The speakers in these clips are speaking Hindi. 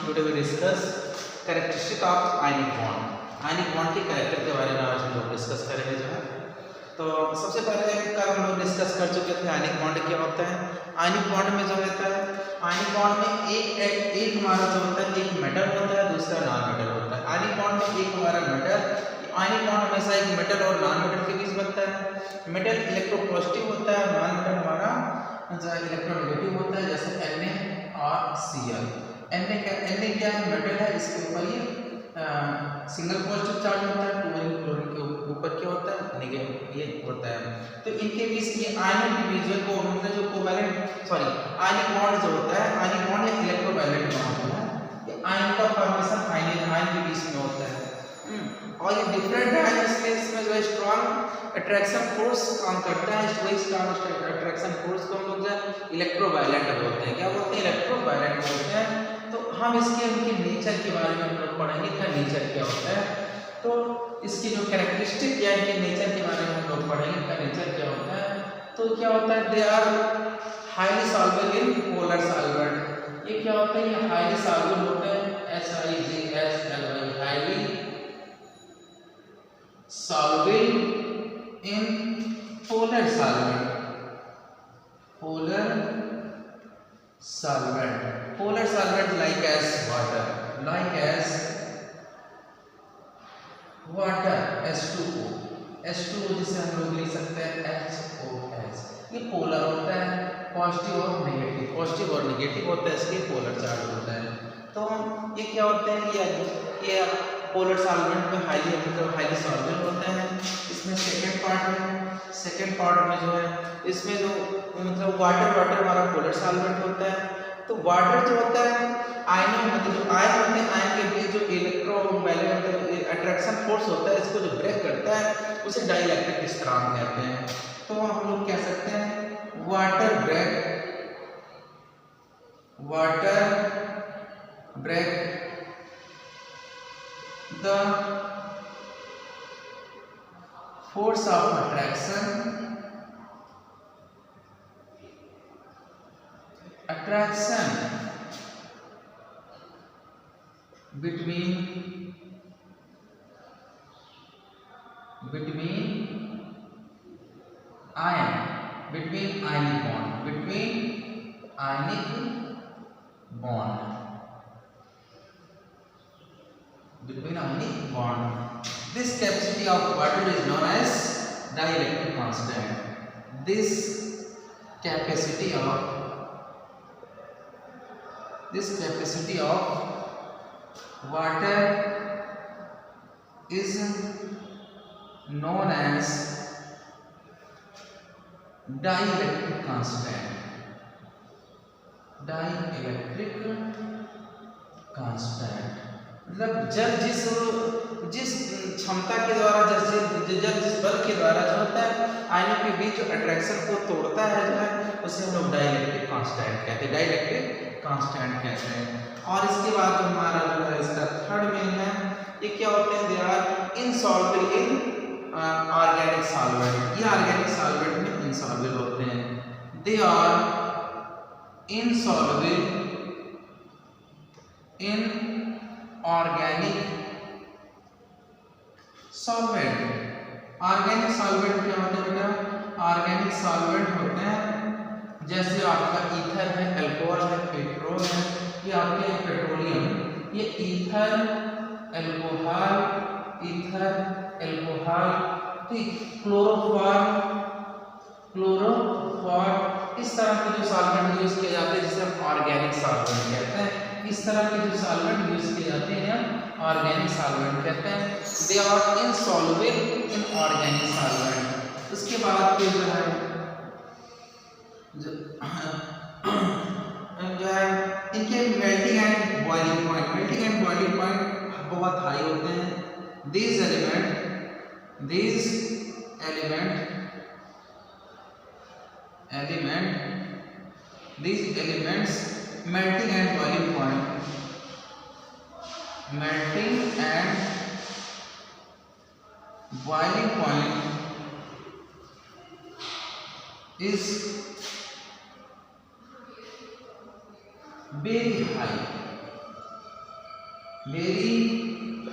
Today we discuss characteristic of ionic bond. Ionic bond के कैरेक्टर के बारे में आज हम लोग डिस्कस करेंगे जो है। तो सबसे पहले कल हम लोग डिस्कस कर चुके थे आयनिक बॉन्ड क्या होता है। आयनिक बॉन्ड में जो होता है, आयनिक बॉन्ड में एक हमारा जो होता है एक मेटल होता है, दूसरा नॉन मेटल होता है। आयनिक बॉन्ड में एक हमारा मेटल, आयनिक बॉन्ड हमेशा एक मेटल और नॉन मेटल के बीच बनता है। मेटल इलेक्ट्रोपॉजिटिव होता है, नॉन मेटल हमारा इलेक्ट्रोनेगेटिव होता है, जैसे Na और Cl। Na क्या है, मेटल है, इसके ऊपर ये सिंगल पॉजिटिव चार्ज होता है, टू क्लोरीन के ऊपर क्या होता है, नेगेटिव ये होता है। तो इनके बीच ये आयनों के बीच जो मतलब जो कोवैलेंट आयनिक बॉन्ड जो होता है, आयनिक बॉन्ड या इलेक्ट्रोवैलेंट बॉन्ड जो है, ये आयन का फॉर्मेशन आयन के बीच में होता है। और ये डिफरेंट है, इसमें जो स्ट्रॉन्ग अट्रैक्शन फोर्स काम करता है। वही स्ट्रॉन्ग अट्रैक्शन फोर्स को हम लोग जो इलेक्ट्रोवायलेंट बोलते हैं। क्या बोलते हैं, इलेक्ट्रोवायलेंट बोलते हैं। तो हम इसके उनके नेचर के बारे में हम लोग पढ़ेंगे, क्या नेचर क्या होता है। तो इसकी जो कैरेक्टरिस्टिक या इनके नेचर के बारे में हम लोग पढ़ेंगे, क्या नेचर क्या होता है। तो क्या होता है, they are highly soluble in polar solvent. ये क्या होता है, ये हाईली सॉल्युबल होते हैं, HIGSLY, highly soluble in polar solvent। polar solvent like as water, H2O जिसे हम लोग लिख सकते हैं HOS। ये पोलर होता है, पॉजिटिव और नेगेटिव होता है, इसके पोलर चार्ज होता है। तो ये क्या होते हैं, ये पोलर सॉल्वेंट में हाईली सॉल्युबल होते हैं। इसमें सेकेंड पार्ट में जो है, इसमें जो मतलब वाटर हमारा पोलर सॉल्वेंट होता है। तो वाटर जो होता है, आयनों मतलब जो आयन होते हैं, आयन के बीच जो इलेक्ट्रोमैग्नेटिक अट्रैक्शन फोर्स होता है, इसको जो ब्रेक करता है उसे डाइइलेक्ट्रिक स्थिरांक कहते हैं। तो हम लोग कह सकते हैं water break the force of attraction between ionic bond. This capacity of water is known as dielectric constant. This capacity of water is known as dielectric constant। मतलब जल जिस क्षमता के द्वारा जिस बल के द्वारा जो होता है आयनों के बीच जो अट्रैक्शन को तोड़ता है जो है, उसे हम लोग डाइइलेक्ट्रिक कांस्टेंट कहते हैं। और इसके बाद जो हमारा जो है इसका थर्ड मेन है, ये क्या होते हैं, they are insoluble in organic solvent. ये ऑर्गेनिक सॉल्वेंट में इनसॉल्युबल होते हैं। They are insoluble in organic solvent. Organic solvent क्या होते हैं बेटा, ऑर्गेनिक सॉल्वेंट होते हैं जैसे आपका ईथर है, अल्कोहल है, पेट्रोल है, ये आपके पेट्रोलियम, ये ईथर अल्कोहल, क्लोरोफॉर्म, इस तरह के जो सॉल्वेंट यूज किए जाते हैं जिसे हम ऑर्गेनिक सॉल्वेंट कहते हैं। इस तरह के जो सॉल्वेंट यूज किए जाते हैं हम ऑर्गेनिक सॉल्वेंट कहते हैं। They are insoluble in organic solvent. उसके बाद फिर जो है इनके मेल्टिंग एंड बॉइलिंग पॉइंट बहुत हाई होते हैं। these elements melting and boiling point is very high very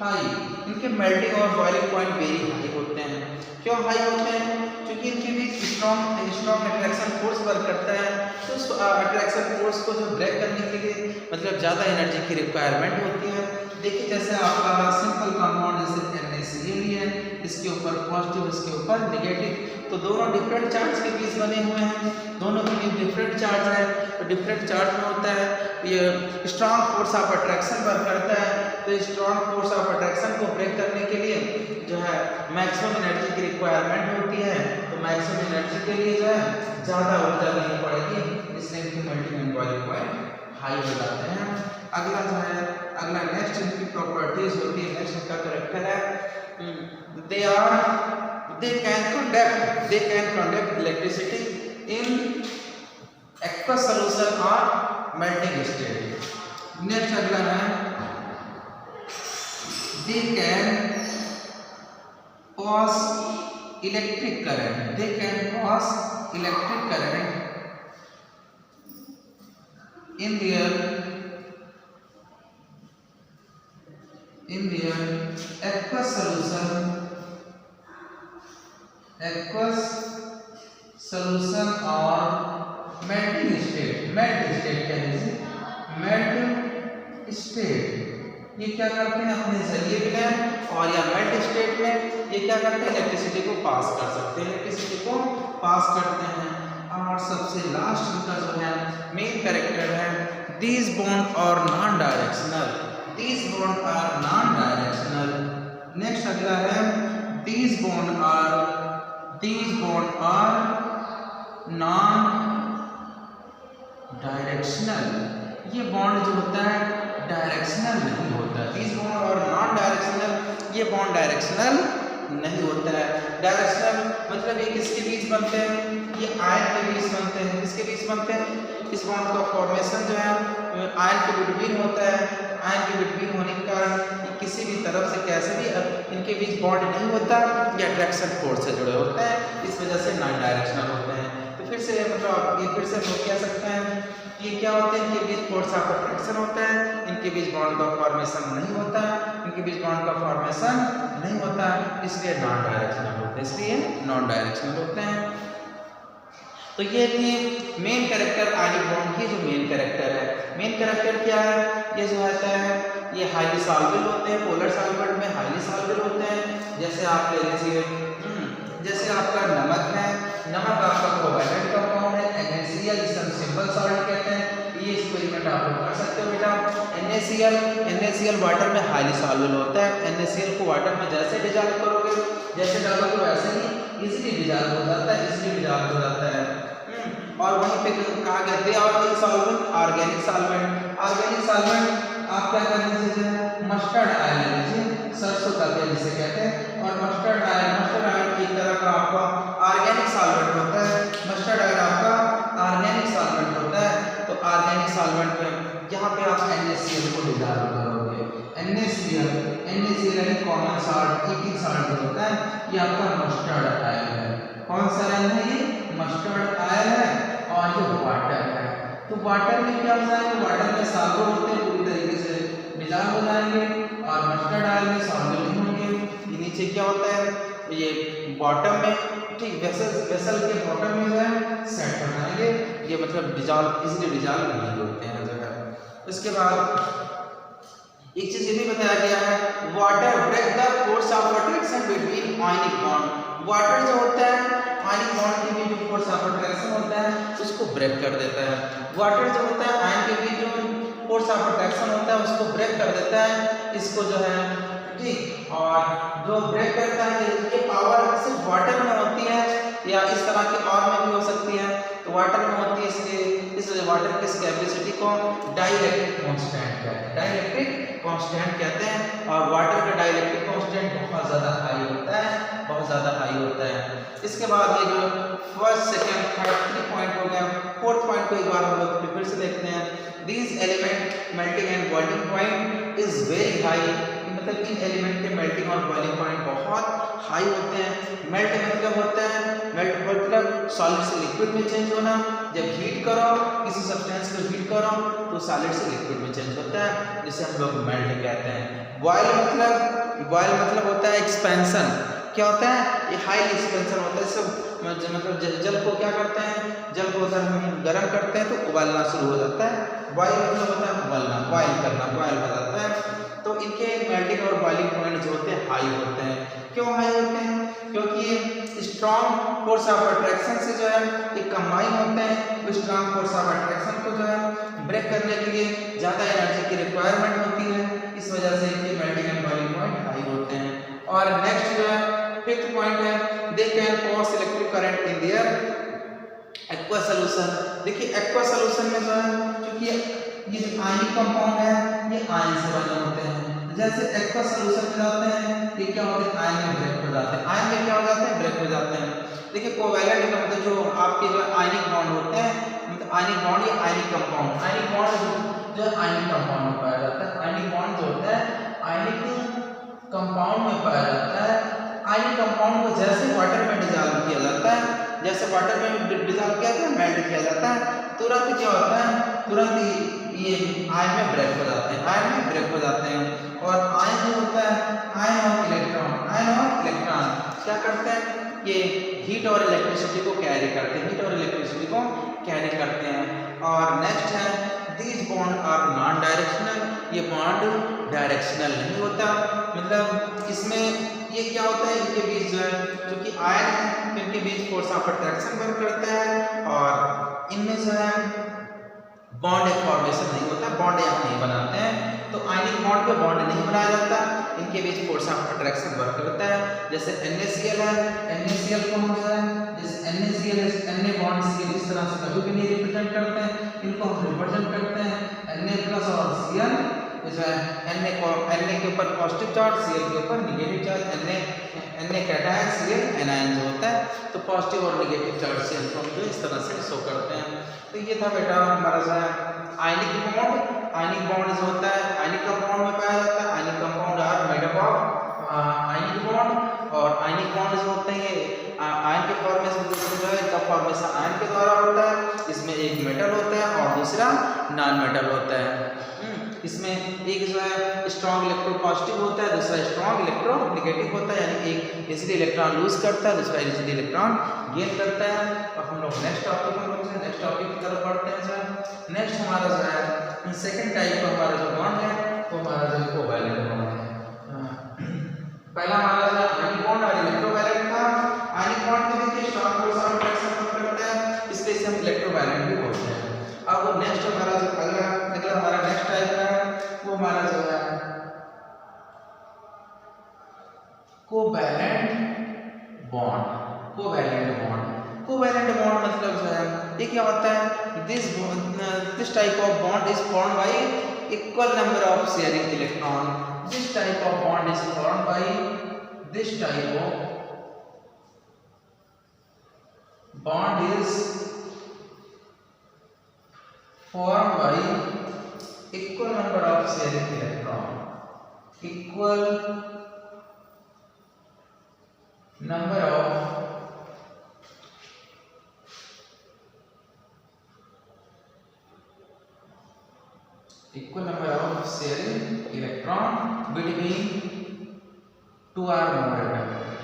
high, इनके मेल्टिंग और बॉइलिंग पॉइंट वेरी हाई होते हैं। क्यों हाई होते हैं? क्योंकि इनके बीच स्ट्रॉन्ग अट्रैक्शन फोर्स वर्क करता है। तो उस अट्रैक्शन फोर्स को जो ब्रेक करने के लिए मतलब ज़्यादा एनर्जी की रिक्वायरमेंट होती है। देखिए जैसे आपका सिंपल कंपाउंड जैसे NaCl ही है, इसके ऊपर पॉजिटिव इसके ऊपर नेगेटिव, तो दोनों डिफरेंट चार्ज के बीच बने हुए हैं, दोनों के बीच डिफरेंट चार्ज है। तो डिफरेंट चार्ज में होता है ये strong force of attraction work करता है। तो स्ट्रॉन्ग फोर्स ऑफ अट्रैक्शन को ब्रेक करने के लिए जो है मैक्सिमम एनर्जी की रिक्वायरमेंट होती है। तो मैक्सिमम एनर्जी के लिए जो है ज़्यादा ऊर्जा लेनी पड़ेगी, इसलिए इनकी melting and boiling point high हो जाते हैं। अगला जो है अगला नेक्स्ट इनकी प्रॉपर्टीज होती है, नेक्स्ट इनका कैरेक्टर है they can conduct electricity in aqueous solution or melting state. Next अगला है they can pass electric current in their aqueous solution or melting state ये क्या करते हैं अपने जरिए में और या मेल्ट स्टेट में ये क्या करते हैं इलेक्ट्रिसिटी को पास कर सकते हैं, इलेक्ट्रिसिटी को पास करते हैं। और सबसे लास्ट इनका जो है मेन कैरेक्टर है these bond are non directional। Next अगला है these bond are non directional. ये बॉन्ड जो होता है डायरेक्शनल नहीं होता है। these bond are non directional, ये बॉन्ड डायरेक्शनल नहीं होता है। डायरेक्शनल मतलब ये किसके बीच बनते हैं? ये आयन के बीच बनते हैं। किसके बीच बनते हैं? इस बॉन्ड का फॉर्मेशन जो है आयन के बिटवीन होता है। आयन के बिटवीन होने के कारण किसी भी तरफ से कैसे भी इनके बीच बॉन्ड नहीं होता, ये अट्रैक्शन फोर्स से जुड़े होते हैं, इस वजह से नॉन डायरेक्शनल होते हैं। तो फिर से मतलब ये फिर से हम कह सकते हैं ये क्या होते हैं, इनके बीच फोर्स ऑफ अट्रैक्शन होता है, इनके बीच बॉन्ड का फॉर्मेशन नहीं होता, इनके बीच बॉन्ड का फॉर्मेशन नहीं होता, इसलिए नॉन डायरेक्शनल होते हैं। तो ये थी मेन कैरेक्टर आयनिक बॉन्ड की। जो मेन कैरेक्टर है, मेन कैरेक्टर क्या है? ये जो होता है ये हाईली सॉल्युबल होते हैं, पोलर सॉल्वेंट में हाईली सॉल्युबल होते हैं। जैसे आप ले लीजिए जैसे आपका नमक है, नमक आपका कोवैलेंट कंपाउंड है NaCl, जिसे हम सिंपल सॉल्ट कहते हैं। ये एक्सपेरिमेंट आप लोग कर सकते हो बेटा। NaCl वाटर में हाईली सॉल्युबल होता है। NaCl को वाटर में जैसे डिजॉल्व करोगे, जैसे डालोगे वैसे ही इजीली डिजॉल्व हो जाता है, और वहीं पे कहा गया they are solvent organic solvent आप क्या कर लीजिए मस्टर्ड ऑयल ले लीजिए, सरसों का तेल जिसे कहते हैं। और मस्टर्ड ऑयल एक तरह का आपका ऑर्गेनिक सॉल्वेंट होता है। मस्टर्ड ऑयल आपका ऑर्गेनिक सॉल्वेंट होता है। तो ऑर्गेनिक सॉल्वेंट में यहाँ पे आप NaCl को डिजॉल्व करोगे। NaCl यानी कॉमन सॉल्ट, ईटिंग सॉल्ट होता है, ये आपका मस्टर्ड ऑयल है। कौन सा ऑयल है? ये मस्टर्ड ऑयल है। और ये वाटर है। तो वाटर में क्या होता है? वाटर में सॉल्वेंट होते हैं, पूरी तरीके से डिजॉल्व हो जाएंगे, और मस्टर्ड ऑयल में सॉल्वेंट नहीं होंगे। ये नीचे क्या होता है? ये बॉटम में, ठीक वेसल के बॉटम में जो है सेट हो जाएंगे। ये मतलब इजीली डिजॉल्व नहीं होते हैं जो है। इसके बाद एक चीज ये भी बताया गया है water break the force of attraction between ionic bond. Water जो होता है आयनिक बॉन्ड के बीच जो फोर्स ऑफ अट्रैक्शन होता है उसको ब्रेक कर देता है। वाटर जो होता है आयन के बीच जो फोर्स ऑफ अट्रैक्शन होता है उसको ब्रेक कर देता है, इसको जो है ठीक। और जो ब्रेक करता है ये पावर सिर्फ वाटर में होती है या इस तरह के और में भी हो सकती है। तो वाटर में होती है, इसलिए इस वाटर की कैपेसिटी को डाइलेक्ट्रिक कांस्टेंट कहते हैं। और वाटर का डाइलेक्ट्रिक कांस्टेंट बहुत ज़्यादा हाई होता है, इसके बाद ये जो फर्स्ट सेकंड थर्ड 3 पॉइंट हो गया, फोर्थ पॉइंट को एक बार हम लोग फिर से देखते हैं। These element melting and boiling point is very high, मतलब इन एलिमेंट के मेल्टिंग और बॉइलिंग पॉइंट बहुत हाई होते हैं। मेल्ट मतलब होता है, मेल्ट मतलब सॉलिड से लिक्विड में चेंज होना। जब हीट करो किसी सब्सटेंस को हीट करो तो सॉलिड से लिक्विड में चेंज होता है, जिसे हम लोग मेल्ट कहते हैं। बॉयल मतलब होता है एक्सपेंशन। क्या होता है? ये हाईली एक्सपेंशन होता है। सब मतलब जल को क्या करते हैं, जल को अगर हम गर्म करते हैं तो उबालना शुरू हो जाता है। बॉयल मतलब होता है उबालना, बॉयल करना, बॉयल हो जाता है। तो इनके मेल्टिंग और बॉइलिंग पॉइंट जो होते हैं हाई होते हैं। क्यों हाई होते हैं? क्योंकि स्ट्रॉन्ग फोर्स ऑफ अट्रैक्शन से जो है ये कंबाइन होते हैं। तो स्ट्रॉन्ग फोर्स ऑफ अट्रैक्शन को जो है ब्रेक करने के लिए ज़्यादा एनर्जी की रिक्वायरमेंट होती है, इस वजह से इनके melting and boiling point high होते हैं। और नेक्स्ट जो है फिफ्थ पॉइंट है, they can pass electric current in their aqua solution. देखिए एक्वा सॉल्यूशन में जो है क्योंकि ये जो आयनिक कंपाउंड है ये आयन से बने होते हैं। जैसे एक्वा सॉल्यूशन में जाते हैं ये क्या होते हैं, आयन में ब्रेक हो जाते हैं। आयन में क्या हो जाते हैं, ब्रेक हो जाते हैं। देखिए कोवैलेंट का मतलब जो आपके जो आयनिक बॉन्ड होते हैं, मतलब आयनिक बॉन्ड या आयनिक कंपाउंड, आयनिक बॉन्ड जो आयनिक कंपाउंड में पाया जाता है। आयनिक बॉन्ड जो होता है आयनिक कंपाउंड में पाया जाता है। आयनिक कंपाउंड को जैसे वाटर में डिसॉल्व किया जाता है, जैसे वाटर में डिसॉल्व किया जाता है, मेल्ट किया जाता है, तुरंत क्या होता है, तुरंत ये आयन में ब्रेक हो जाते हैं, आयन में ब्रेक हो जाते हैं। और आयन जो होता है, आयन और इलेक्ट्रॉन क्या करते हैं, ये हीट और इलेक्ट्रिसिटी को कैरी करते हैं, हीट और इलेक्ट्रिसिटी को कैरी करते हैं। और नेक्स्ट है these bond are non directional. ये बॉन्ड डायरेक्शनल नहीं होता, मतलब इसमें ये क्या होता है, इनके बीच जो है क्योंकि आयन है तो इनके बीच फोर्स ऑफ अट्रैक्शन वर्क करता है और इनमें जो है बॉन्ड फॉर्मेशन नहीं होता, बॉन्ड यहाँ नहीं बनाते हैं। तो आयनिक बॉन्ड पे बॉन्ड नहीं बनाया जाता, इनके बीच फोर्स ऑफ अट्रैक्शन वर्क करता है। जैसे NaCl है, NaCl को हम जो है जैसे NaCl Na बॉन्ड Cl इस तरह से कभी भी नहीं रिप्रेजेंट करते हैं, इनको हम रिप्रेजेंट करते हैं Na+ और Cl जो है Na के ऊपर पॉजिटिव चार्ज, Cl के ऊपर negative charge. Na cation, Cl anion जो होता है, तो पॉजिटिव और नेगेटिव चार्ज से हम जो इस तरह से शो करते हैं। तो ये था बेटा हमारा जो है आयनिक बॉन्ड। आयनिक बॉन्ड जो होता है आयनिक कंपाउंड में पाया जाता है। Ionic compound are made up of ionic bond. और आयनिक बॉन्ड जो होते हैं ये आयन के फॉर्मेशन जो है इसका फॉर्मेशन आयन के द्वारा होता है। इसमें एक मेटल होता है और दूसरा नॉन मेटल होता है। इसमें एक जो है स्ट्रॉन्ग इलेक्ट्रो पॉजिटिव होता है, दूसरा स्ट्रॉन्ग इलेक्ट्रो नेगेटिव होता है, यानी एक इजीली इलेक्ट्रॉन लूज करता है, दूसरा इजीली इलेक्ट्रॉन गेन करता है। और हम लोग नेक्स्ट टॉपिक में बढ़ते हैं, नेक्स्ट टॉपिक की तरफ बढ़ते हैं। सर नेक्स्ट हमारा जो है सेकंड टाइप का हमारा जो बॉन्ड है वो हमारा जो कोवैलेंट बॉन्ड है। पहला हमारा जो आयनिक बॉन्ड और इलेक्ट्रोवैलेंट था। आयनिक बॉन्ड में देखिए स्ट्रॉन्ग फोर्स ऑफ अट्रैक्शन करता है, इसलिए इसे हम इलेक्ट्रोवैलेंट भी बोलते हैं। अब नेक्स्ट हमारा जो अगला हमारा नेक्स्ट टाइप का है वो हमारा जो है covalent bond. Covalent bond, covalent bond मतलब जो है ये क्या होता है, this type of bond is formed y equal number of sharing electron. This type of bond is formed by this type of bond is formed by equal number of sharing electron, equal number of sharing electron between two or more atoms,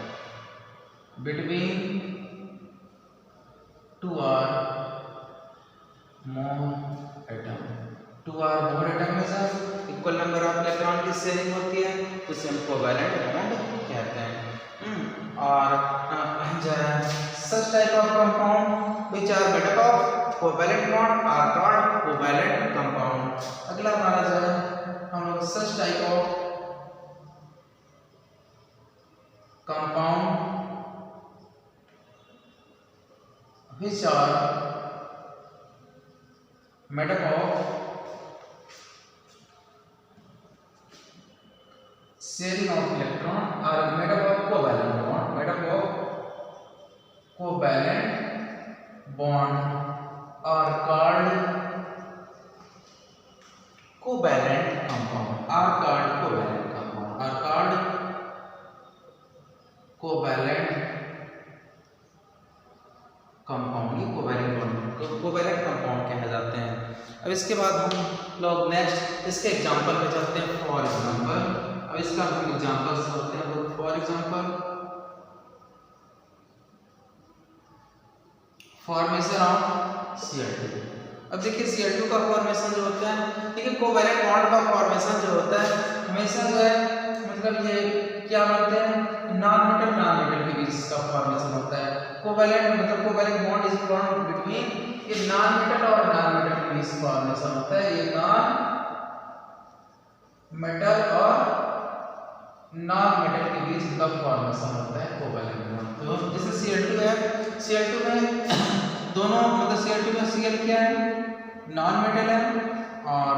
between two or more atom, two or more atom में sir equal number of electron की शेयरिंग होती है, उसे हम कोवैलेंट बॉन्ड कहते हैं। और such type of compound which are made up of covalent bond are called covalent compound। अगला हमारा जो है हम लोग such type of compound which are made up of sharing of electron are made up of covalent bond, made up of covalent bond are called covalent compound, are called covalent compound, are अब इसके बाद हम लोग नेक्स्ट इसके एग्जांपल पे चलते हैं। फॉर एग्जांपल, अब इसका हम एग्जांपल करते हैं। तो for example, formation of Cl2। अब देखिए Cl2 का फॉर्मेशन जो होता है, ठीक है, कोवैलेंट बॉन्ड का फॉर्मेशन जो होता है हमेशा जो है मतलब ये क्या बोलते हैं, नॉन मेटल के बीच का फॉर्मेशन होता है। कोवैलेंट मतलब covalent bond is formed between ये नॉन मेटल और नॉन मेटल के बीच फॉर्मेशन होता है। ये नॉन मेटल और नॉन मेटल के बीच का फॉर्मेशन होता है कोवैलेंट बॉन्ड। तो जैसे Cl2 है, Cl2 में दोनों मतलब Cl2 में Cl क्या है, नॉन मेटल है, और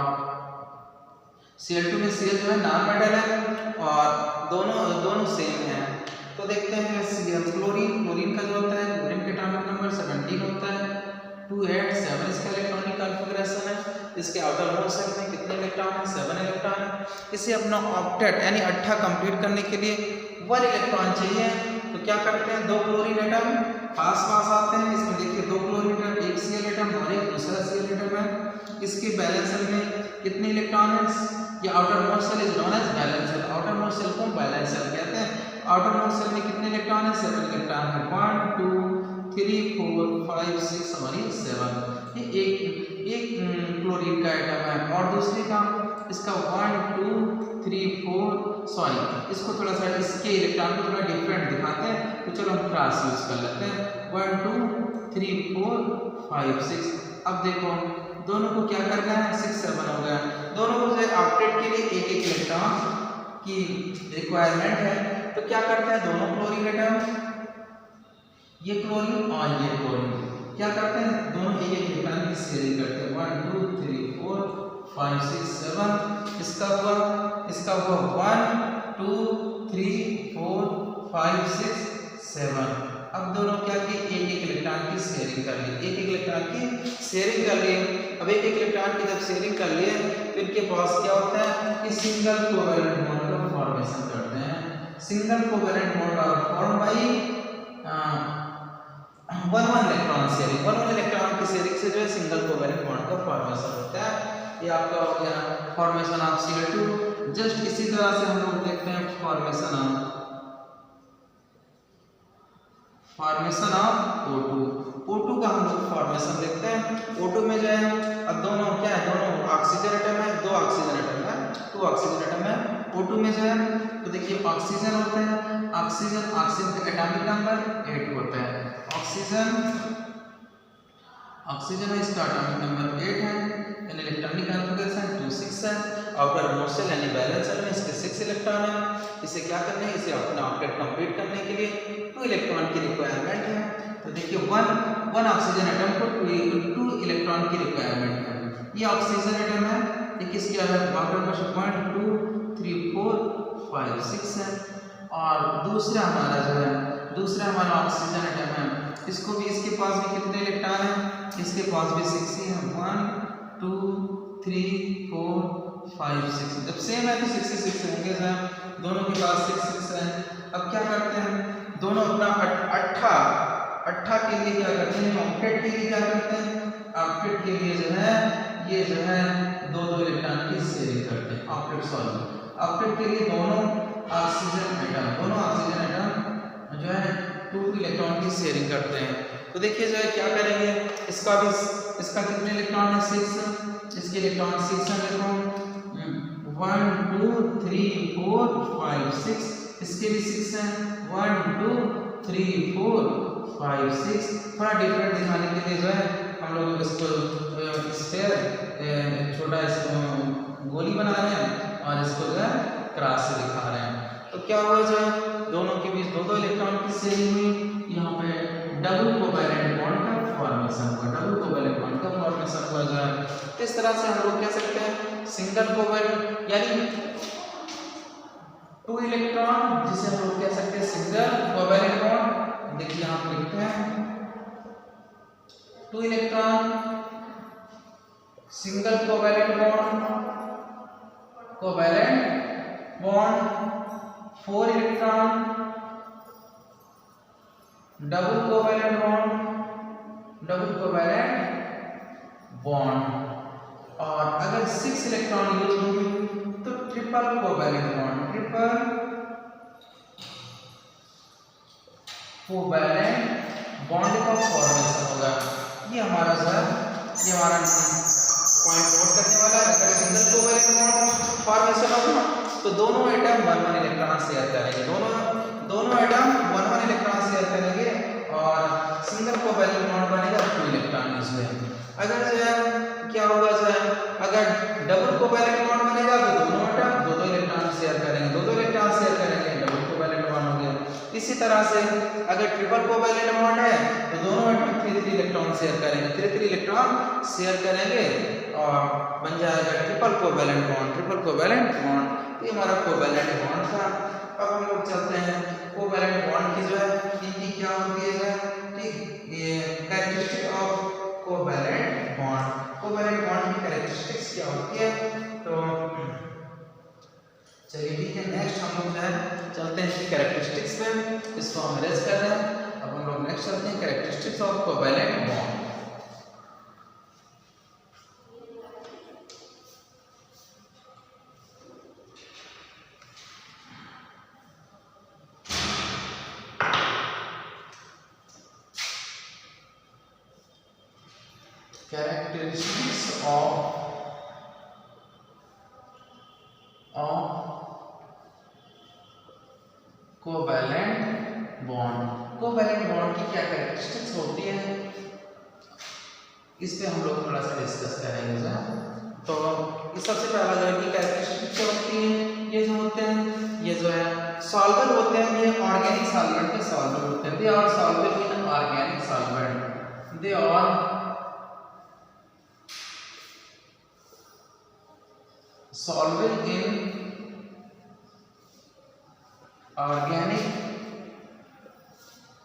Cl2 में Cl जो है नॉन मेटल है और दोनों सेम है। तो देखते हैं कि क्लोरीन का जो होता है, क्लोरीन का एटॉमिक नंबर 17 होता है, 287 इसका इलेक्ट्रॉनिक कॉन्फ़िगरेशन है। इसके आउटर मोस्ट शेल में कितने इलेक्ट्रॉन हैं, 7 इलेक्ट्रॉन है। इसे अपना ऑक्टेट यानी 8 कंप्लीट करने के लिए 1 इलेक्ट्रॉन चाहिए। तो क्या करते हैं, 2 क्लोरीन एटम पास आते हैं। इसमें देखिए 2 क्लोरीन एटम, एक Cl एटम और एक दूसरा Cl एटम है। इसके बैलेंस शेल में कितने इलेक्ट्रॉन हैं, ये outermost shell is known as valence shell. Outermost shell को बैलेंस शेल कहते हैं। आउटर मोस्ट शेल में कितने इलेक्ट्रॉन हैं, 7 इलेक्ट्रॉन है। 1 2 3 4 5 6 और ये 7। ये एक क्लोरीन का एटम है। और दूसरे का इसका 1 2 3 4 सॉरी इसको थोड़ा सा इसके इलेक्ट्रॉन को थोड़ा डिफरेंट दिखाते हैं, तो चलो हम क्रॉस यूज कर लेते हैं। 1 2 3 4 5 6। अब देखो दोनों को क्या करना है, 6 7 हो गया। दोनों को जो ऑक्टेट के लिए एक इलेक्ट्रॉन की रिक्वायरमेंट है। तो क्या करते हैं, दोनों क्लोरीन एटम, ये क्लोरीन और ये क्लोरीन क्या करते हैं, दोनों एक इलेक्ट्रॉन की शेयरिंग करते हैं। 1 2 3 4 5 6 7। इसका हुआ 1 2 3 4 5 6 7। अब दोनों क्या किए, एक इलेक्ट्रॉन की शेयरिंग कर ली, एक इलेक्ट्रॉन की शेयरिंग कर लिए। अब एक इलेक्ट्रॉन की जब शेयरिंग कर लिए तो इनके पास क्या होता है कि सिंगल कोवैलेंट बॉन्ड का फॉर्मेशन करते हैं। Single covalent bond are form by 1 electron sharing. 1 electron की शेयरिंग से जो है सिंगल कोवैलेंट बॉन्ड का फॉर्मेशन होता है। ये आपका हो गया फॉर्मेशन ऑफ Cl2। जस्ट इसी तरह से हम लोग देखते हैं फॉर्मेशन ऑफ O2। O2 का हम लोग फॉर्मेशन देखते हैं। O2 में जो है अब दोनों क्या है, दोनों ऑक्सीजन एटम है, 2 ऑक्सीजन एटम है, 2 ऑक्सीजन एटम है। O2 में जो है तो देखिए ऑक्सीजन होता है, ऑक्सीजन का एटॉमिक नंबर 8 होता है। ऑक्सीजन है, इसका एटॉमिक नंबर 8 है, यानी इलेक्ट्रॉनिक कॉन्फ़िगरेशन 2 6 है। आउटर मोस्ट शेल यानी बैलेंस शेल में इसके 6 इलेक्ट्रॉन है। इसे क्या करना है, इसे अपना ऑक्टेट कंप्लीट करने के लिए 2 इलेक्ट्रॉन की रिक्वायरमेंट है। तो देखिए 1 ऑक्सीजन एटम को 2 इलेक्ट्रॉन की रिक्वायरमेंट है। ये ऑक्सीजन एटम है, ये किसके है, आउटर मोस्ट 1 2 3 4 5 6 है। और दूसरा हमारा ऑक्सीजन एटम है, इसको भी इसके पास भी कितने इलेक्ट्रॉन है, इसके पास भी 6 ही है। 1 2 3 4 5 6। जब सेम है तो 6 6 होंगे सर, दोनों के पास 6 6 है। अब क्या करते हैं, दोनों अपना 8 के लिए क्या करते हैं, ऑक्टेट के लिए क्या करते हैं, ऑक्टेट के लिए जो है ये जो है 2 इलेक्ट्रॉन की शेयरिंग करते हैं। ऑक्टेट के लिए दोनों ऑक्सीजन एटम जो है 2 इलेक्ट्रॉन की शेयरिंग करते हैं। तो देखिए जो है क्या करेंगे, इसका कितने इलेक्ट्रॉन है, 6, इसके इलेक्ट्रॉन 6 है। देखो 1 2 3 4 5 6, इसके भी 6 है। 1 2 3 4 5 6। थोड़ा डिफरेंट दिखाने के लिए जो है हम लोग इसको छोटा गोली बना रहे हैं और इसको जो है क्रॉस से दिखा रहे हैं। तो क्या हुआ, जो है दोनों के बीच 2 इलेक्ट्रॉन की शेयरिंग हुई। यहाँ पे डबल कोवैलेंट बॉन्ड का फॉर्मेशन हुआ, जो है इस तरह से हम लोग कह सकते हैं सिंगल कोवैलेंट यानी 2 इलेक्ट्रॉन, जिसे हम लोग कह सकते हैं सिंगल कोवैलेंट बॉन्ड। देखिए यहाँ पे लिखते हैं 2 electron single covalent bond, 4 electron double covalent bond. और अगर 6 इलेक्ट्रॉन यूज होंगे तो triple covalent bond, triple covalent bond का फॉर्मेशन होगा। ये हमारा जो है ये हमारा पॉइंट नोट करने वाला है। अगर सिंगल कोवैलेंट बॉन्ड फॉर्मेशन होगा तो दोनों एटम 1 इलेक्ट्रॉन शेयर करेंगे, दोनों एटम 1 इलेक्ट्रॉन शेयर करेंगे और सिंगल कोवैलेंट बॉन्ड बनेगा 2 इलेक्ट्रॉन इसमें। अगर जो है क्या होगा जो है अगर डबल कोवैलेंट बॉन्ड बनेगा तो दोनों एटम 2 इलेक्ट्रॉन शेयर करेंगे, 2 इलेक्ट्रॉन शेयर करेंगे, डबल कोवैलेंट बॉन्ड हो गया। इसी तरह से अगर ट्रिपल कोवैलेंट बॉन्ड है तो दोनों एटम 3 इलेक्ट्रॉन शेयर करेंगे, 3 इलेक्ट्रॉन शेयर करेंगे और बन जाएगा triple covalent bond, triple covalent bond. ये हमारा कोवैलेंट बॉन्ड था। अब हम लोग चलते हैं कोवैलेंट बॉन्ड की जो है इनकी क्या होती है, ठीक, ये characteristic of covalent bond, covalent bond की कैरेक्टरिस्टिक्स क्या होती है। तो चलिए ठीक है, नेक्स्ट हम लोग जो है चलते हैं इसकी कैरेक्टरिस्टिक्स पे, इसको हम रेज कर रहे हैं। अब हम लोग नेक्स्ट चलते हैं characteristics of covalent bond. Characteristics of covalent bond, covalent bond की क्या कैरेक्टरिस्टिक्स होती है इस पे हम लोग थोड़ा सा डिस्कस करेंगे। तो इस सबसे पहला जो है कि कैरेक्टरिस्टिक्स क्या होती है, ये जो होते हैं ये जो है सॉल्वेबल होते हैं, ये ऑर्गेनिक सॉल्वेंट के सॉल्वेबल होते हैं। They are solvable in organic solvent, they are soluble in organic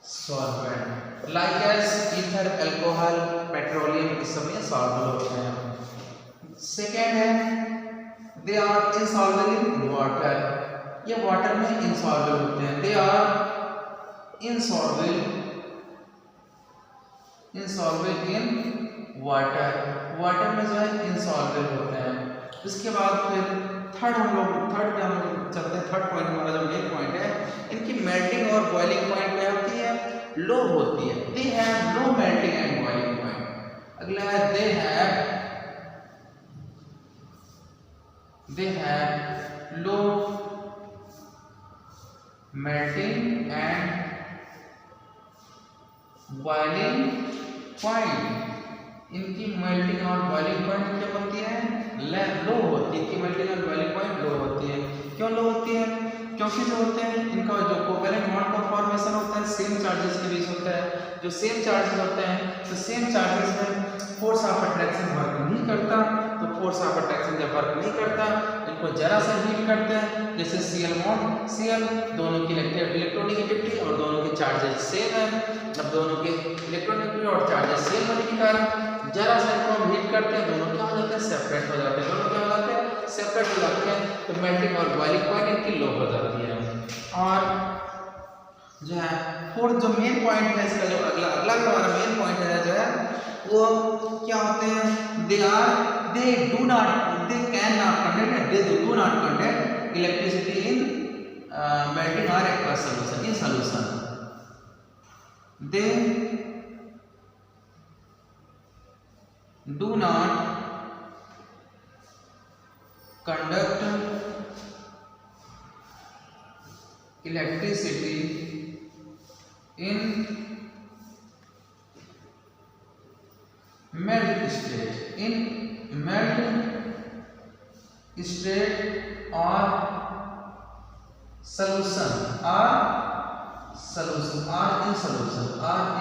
solvent like as ether, alcohol, petroleum, इस सब में soluble होते हैं। सेकेंड है they are insoluble in water, ये वाटर में insoluble होते हैं। they are insoluble in water, water में जो है insoluble होते हैं। इसके बाद फिर थर्ड पे हम लोग चलते हैं। थर्ड पॉइंट हमारा जो मेन पॉइंट है, इनकी मेल्टिंग और बॉइलिंग पॉइंट क्या होती है, लो होती है। They have low melting and boiling point. अगला है they have low melting and boiling point. इनकी मेल्टिंग और बॉइलिंग पॉइंट क्या होती है, लो होती है। इनकी मेल्टिंग और बॉइलिंग पॉइंट लो होती है। क्यों लो होती है, क्योंकि जो होते हैं इनका जो कोवैलेंट बॉन्ड का फॉर्मेशन होता है सेम चार्जेस के बीच होता है। जो सेम चार्जेस होते हैं तो सेम चार्जेस में फोर्स ऑफ अट्रैक्शन वर्क नहीं करता, तो फोर्स ऑफ अट्रैक्शन जब वर्क नहीं करता इनको जरा सा हीट करते हैं, जैसे Cl बॉन्ड Cl, दोनों की इलेक्ट्रोनेगेटिविटी और दोनों के चार्जेस सेम है। अब दोनों के इलेक्ट्रोनेगेटिविटी और चार्जेस सेम होने के कारण जरा सा इनको हम हीट करते हैं, दोनों क्या हो जाते हैं, सेपरेट हो जाते हैं। दोनों क्या हो जाते हैं, सेपरेट हो जाते हैं। तो मेल्टिंग और बॉइलिंग पॉइंट इनकी लो हो जाती है। और जो है फोर्थ जो मेन पॉइंट है इसका, जो अगला जो हमारा मेन पॉइंट है जो है वो क्या होते हैं, they can not conduct electricity in melting और aqueous solution, in solution they do not conduct electricity in melt state or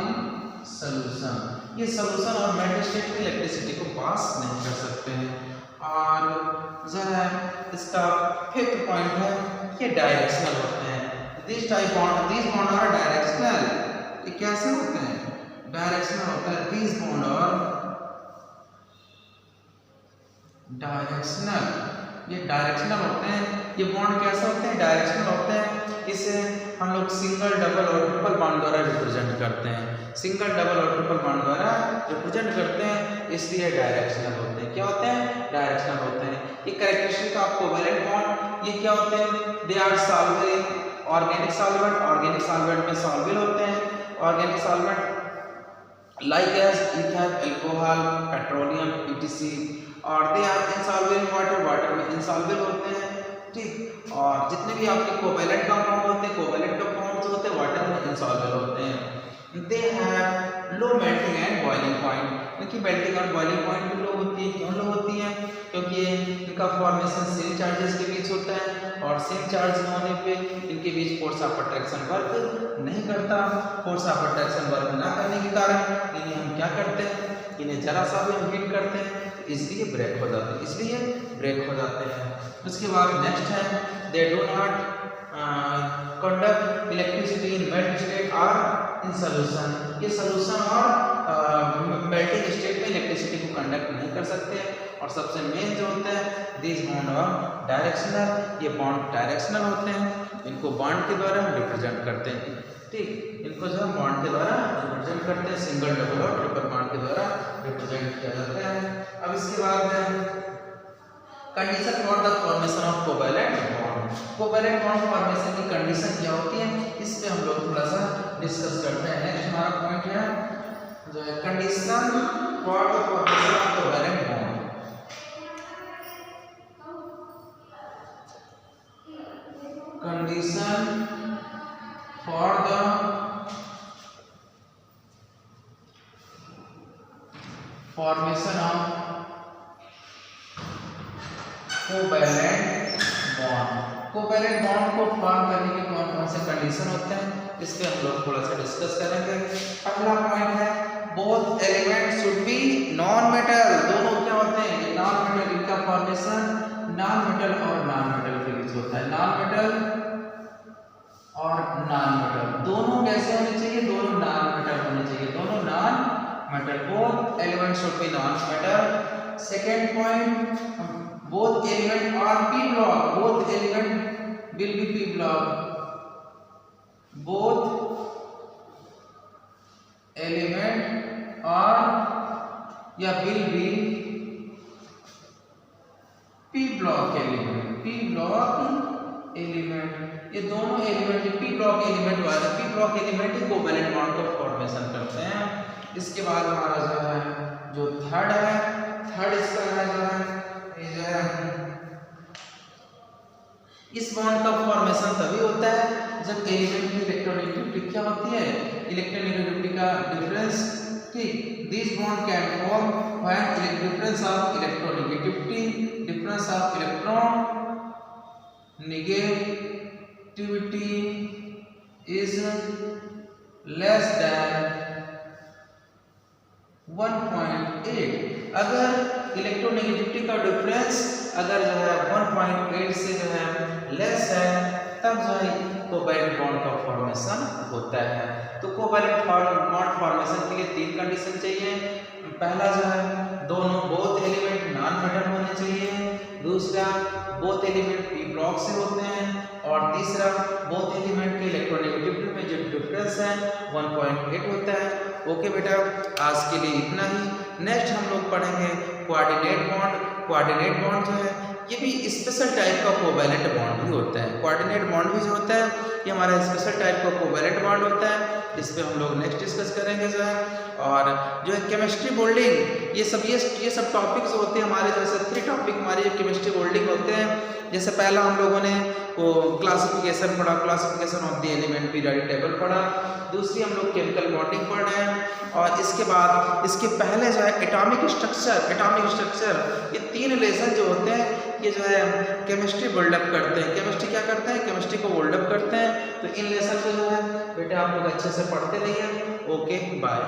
in solution। ये सॉल्यूशन और मेल्ट स्टेट में इलेक्ट्रिसिटी को पास नहीं कर सकते हैं। और जो है इसका फिफ्थ पॉइंट है, ये डायरेक्शनल होते हैं। This bond are directional. ये कैसे होते हैं, डायरेक्शनल होता है। दिस बॉन्ड और डायरेक्शनल, ये डायरेक्शनल होते हैं। ये बॉन्ड कैसे होते हैं, डायरेक्शनल होते हैं। इसे हम लोग सिंगल, डबल और ट्रिपल बॉन्ड द्वारा रिप्रेजेंट करते हैं। सिंगल, डबल और ट्रिपल बॉन्ड द्वारा रिप्रेजेंट करते हैं, इसलिए डायरेक्शनल होते हैं। क्या होते हैं? डायरेक्शनल होते हैं। ये कैरेक्टरिस्टिक ऑफ कोवैलेंट बॉन्ड ये क्या होते हैं? They are soluble in organic solvent, organic solvent में सॉल्युबल होते हैं। Organic solvent like as ether, alcohol, petroleum, etc, और they are insoluble in water, water में इनसॉल्युबल होते हैं। ठीक, और जितने भी आपके कोवैलेंट कंपाउंड होते हैं, कोवैलेंट कंपाउंड जो होते हैं वाटर में इनसॉल्युबल होते हैं। They have low melting and boiling point, इनकी मेल्टिंग और बॉइलिंग पॉइंट भी लो होती है। क्यों लो होती है? क्योंकि इनका फॉर्मेशन सेम चार्जेस के बीच होता है और सेम चार्ज होने पे इनके बीच फोर्स ऑफ अट्रैक्शन वर्क नहीं करता। फोर्स ऑफ अट्रैक्शन वर्क ना करने के कारण इन्हें हम क्या करते हैं? इन्हें जरा सा भी हम हीट करते हैं तो इसलिए ब्रेक हो जाते हैं, इसलिए ब्रेक हो जाते हैं। उसके बाद नेक्स्ट है they do not conduct electricity in melt state और इन सोल्यूशन। ये सोल्यूशन और मेल्टिंग स्टेट में इलेक्ट्रिसिटी को कंडक्ट नहीं कर सकते। और सबसे मेन जो होता है दिस बॉन्ड और डायरेक्शनल, ये बॉन्ड डायरेक्शनल होते हैं। इनको बॉन्ड के द्वारा हम रिप्रेजेंट करते हैं। ठीक, इनको जो हम बॉन्ड के द्वारा रिप्रेजेंट करते हैं, सिंगल, डबल और ट्रिपल बॉन्ड के द्वारा रिप्रेजेंट किया जाता है। अब इसके बाद condition for the formation of covalent bond. Covalent bond formation की कंडीशन क्या होती है, इस पे हम लोग थोड़ा सा डिस्कस करते हैं। नेक्स्ट हमारा पॉइंट है जो है condition for the formation of covalent bond. Condition for the formation of covalent bond. Covalent bond को फॉर्म करने के कौन कौन से कंडीशन होते हैं, इस पे हम लोग थोड़ा सा डिस्कस करेंगे। पहला पॉइंट है both element should be non metal. दोनों क्या होते हैं? Non metal. इनका फॉर्मेशन नॉन मेटल और नॉन मेटल के बीच होता है। नॉन मेटल और नॉन मेटल दोनों कैसे होने चाहिए? दोनों नॉन मेटल होने चाहिए, दोनों non metal. Both element should be non metal. Second point both element are p block, both element will be p block, both element are या will be p block element, p block element। ये दोनों एलिमेंट p block element वाले p block element ही कोवैलेंट बॉन्ड का फॉर्मेशन करते हैं। इसके बाद हमारा जो है जो थर्ड है, थर्ड इसका है जो है इस बॉन्ड का फॉर्मेशन तभी होता है जब एलिमेंट की इलेक्ट्रोनेगेटिविटी क्या होती है? इलेक्ट्रोनेगेटिविटी का डिफरेंस। ठीक, this bond can form when difference of electronegativity, difference of electron negativity is less than 1.8। अगर इलेक्ट्रोनेगेटिविटी का डिफरेंस अगर जो है 1.8 से जो है लेस है तब जो है कोवैलेंट बॉन्ड का फॉर्मेशन होता है। तो कोवैलेंट बॉन्ड फॉर्मेशन के लिए तीन कंडीशन चाहिए। पहला जो है दोनों बोथ एलिमेंट नॉन मेटल होने चाहिए, दूसरा बोथ एलिमेंट p ब्लॉक से होते हैं, और तीसरा बोथ एलिमेंट के इलेक्ट्रोनेगेटिविटी में जो डिफरेंस है 1.8 होता है। ओके बेटा, आज के लिए इतना ही। नेक्स्ट हम लोग पढ़ेंगे कोऑर्डिनेट बॉन्ड। कोऑर्डिनेट बॉन्ड जो है ये भी स्पेशल टाइप का कोवैलेंट बॉन्ड भी होता है। कोऑर्डिनेट बॉन्ड भी जो होता है ये हमारा स्पेशल टाइप का कोवैलेंट बॉन्ड होता है। इस पे हम लोग नेक्स्ट डिस्कस करेंगे जो है। और जो है केमिस्ट्री बोल्डिंग, ये सब टॉपिक्स होते हैं हमारे, जैसे 3 टॉपिक हमारे केमिस्ट्री बोल्डिंग होते हैं। जैसे पहला हम लोगों ने वो क्लासिफिकेशन पढ़ा, classification of the element periodic table पढ़ा। दूसरी हम लोग केमिकल बॉन्डिंग पढ़ रहे हैं। और इसके बाद इसके पहले जो है एटॉमिक स्ट्रक्चर, ये 3 लेसन जो होते हैं ये जो है केमिस्ट्री बिल्डअप करते हैं। केमिस्ट्री क्या करते हैं? केमिस्ट्री को बिल्डअप करते हैं। तो इन लेसन को जो है बेटे आप लोग अच्छे से पढ़ते रहिए। Okay, bye.